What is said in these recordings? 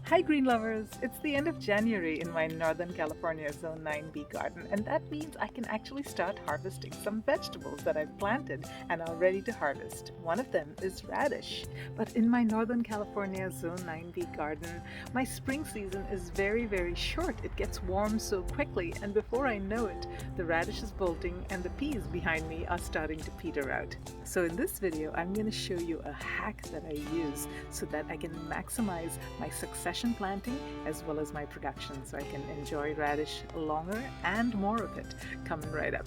Hi green lovers! It's the end of January in my Northern California Zone 9B garden, and that means I can actually start harvesting some vegetables that I've planted and are ready to harvest. One of them is radish. But in my Northern California Zone 9B garden, my spring season is very short. It gets warm so quickly, and before I know it, the radish is bolting and the peas behind me are starting to peter out. So in this video, I'm going to show you a hack that I use so that I can maximize my succession planting as well as my production, so I can enjoy radish longer and more of it coming right up.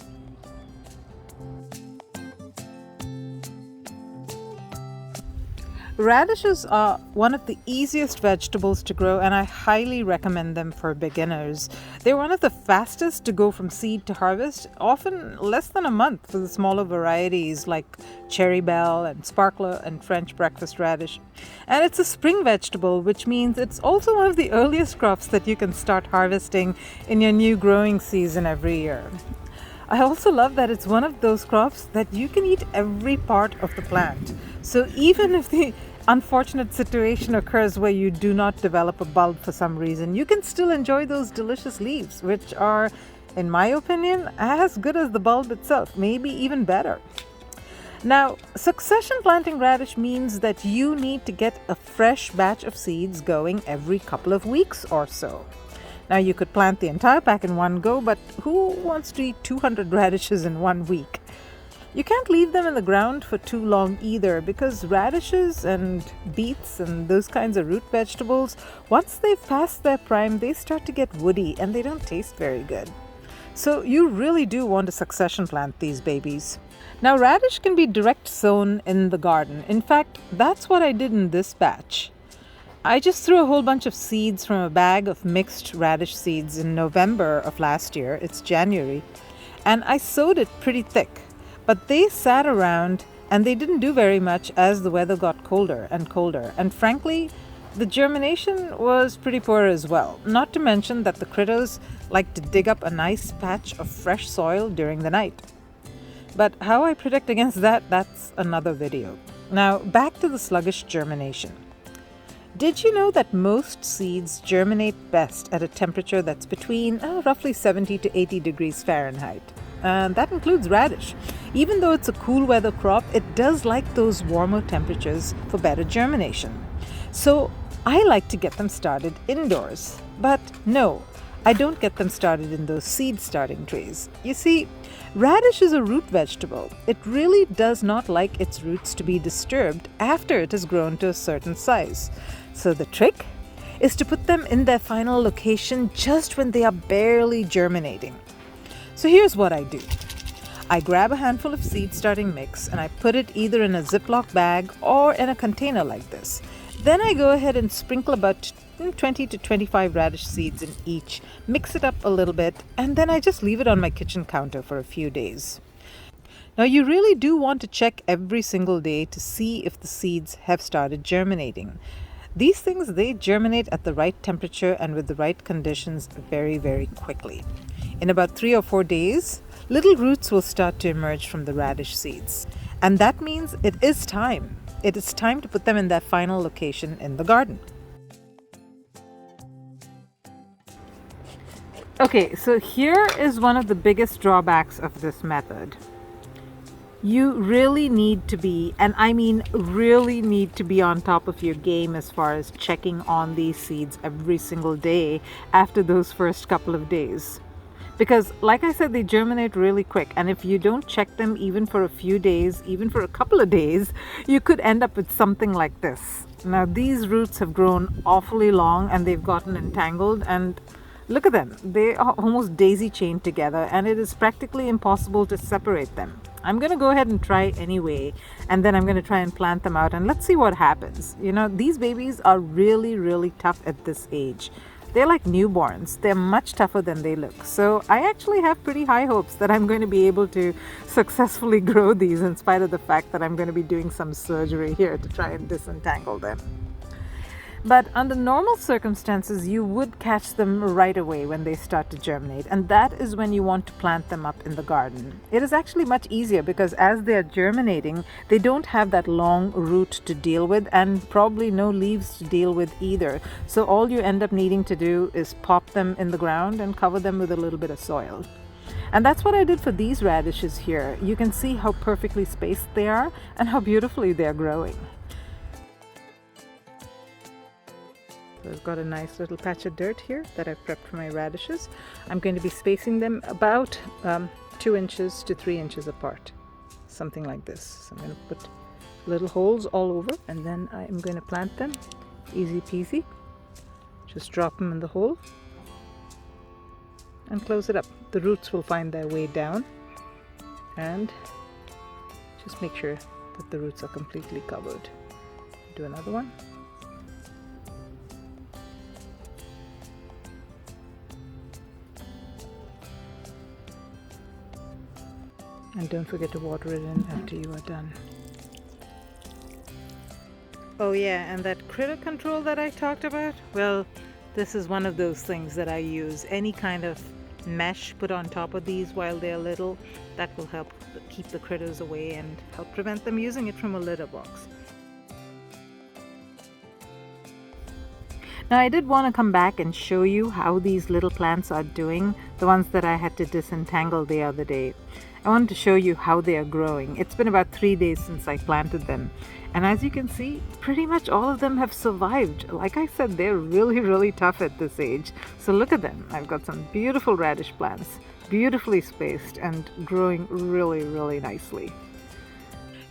Radishes are one of the easiest vegetables to grow, and I highly recommend them for beginners. They're one of the fastest to go from seed to harvest, often less than a month for the smaller varieties like cherry bell and sparkler and French breakfast radish. And it's a spring vegetable, which means it's also one of the earliest crops that you can start harvesting in your new growing season every year. I also love that it's one of those crops that you can eat every part of the plant. So even if the unfortunate situation occurs where you do not develop a bulb for some reason, you can still enjoy those delicious leaves, which are, in my opinion, as good as the bulb itself, maybe even better. Now, succession planting radish means that you need to get a fresh batch of seeds going every couple of weeks or so. Now, you could plant the entire pack in one go, but who wants to eat 200 radishes in 1 week? You can't leave them in the ground for too long either, because radishes and beets and those kinds of root vegetables, once they've passed their prime, they start to get woody and they don't taste very good. So you really do want to succession plant these babies. Now, radish can be direct sown in the garden. In fact, that's what I did in this batch. I just threw a whole bunch of seeds from a bag of mixed radish seeds in November of last year. It's January. And I sowed it pretty thick. But they sat around and they didn't do very much as the weather got colder and colder. And frankly, the germination was pretty poor as well. Not to mention that the critters like to dig up a nice patch of fresh soil during the night. But how I protect against that, that's another video. Now, back to the sluggish germination. Did you know that most seeds germinate best at a temperature that's between roughly 70 to 80 degrees Fahrenheit? And that includes radish. Even though it's a cool weather crop, it does like those warmer temperatures for better germination. So I like to get them started indoors. But no, I don't get them started in those seed starting trays. You see, radish is a root vegetable. It really does not like its roots to be disturbed after it has grown to a certain size. So the trick is to put them in their final location just when they are barely germinating. So here's what I do. I grab a handful of seed starting mix and I put it either in a Ziploc bag or in a container like this. Then I go ahead and sprinkle about 20 to 25 radish seeds in each, mix it up a little bit, and then I just leave it on my kitchen counter for a few days. Now, you really do want to check every single day to see if the seeds have started germinating. These things, they germinate at the right temperature and with the right conditions very quickly. In about 3 or 4 days, little roots will start to emerge from the radish seeds. And that means it is time. It is time to put them in their final location in the garden. Okay, so here is one of the biggest drawbacks of this method. You really need to be, and I mean really need to be, on top of your game as far as checking on these seeds every single day after those first couple of days. Because, like I said, they germinate really quick, and if you don't check them even for a few days, even for a couple of days, you could end up with something like this. Now, these roots have grown awfully long and they've gotten entangled, and look at them. They are almost daisy chained together, and it is practically impossible to separate them. I'm going to go ahead and try anyway, and then I'm going to try and plant them out, and let's see what happens. You know, these babies are really tough at this age. They're like newborns. They're much tougher than they look. So I actually have pretty high hopes that I'm going to be able to successfully grow these, in spite of the fact that I'm going to be doing some surgery here to try and disentangle them. But under normal circumstances, you would catch them right away when they start to germinate, and that is when you want to plant them up in the garden. It is actually much easier because as they are germinating, they don't have that long root to deal with and probably no leaves to deal with either. So all you end up needing to do is pop them in the ground and cover them with a little bit of soil. And that's what I did for these radishes here. You can see how perfectly spaced they are and how beautifully they're growing. So I've got a nice little patch of dirt here that I've prepped for my radishes. I'm going to be spacing them about 2 inches to 3 inches apart, something like this. So I'm going to put little holes all over, and then I'm going to plant them. Easy peasy. Just drop them in the hole and close it up. The roots will find their way down, and just make sure that the roots are completely covered. Do another one. And don't forget to water it in after you are done. Oh yeah, and that critter control that I talked about? Well, this is one of those things that I use. Any kind of mesh put on top of these while they're little, that will help keep the critters away and help prevent them using it from a litter box. Now I did want to come back and show you how these little plants are doing, the ones that I had to disentangle the other day. I wanted to show you how they are growing. It's been about 3 days since I planted them. And as you can see, pretty much all of them have survived. Like I said, they're really tough at this age. So look at them. I've got some beautiful radish plants, beautifully spaced and growing really nicely.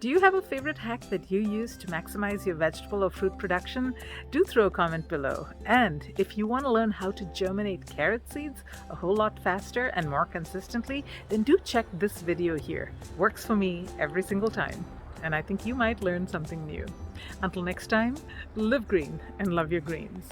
Do you have a favorite hack that you use to maximize your vegetable or fruit production? Do throw a comment below. And if you want to learn how to germinate carrot seeds a whole lot faster and more consistently, then do check this video here. Works for me every single time. And I think you might learn something new. Until next time, live green and love your greens.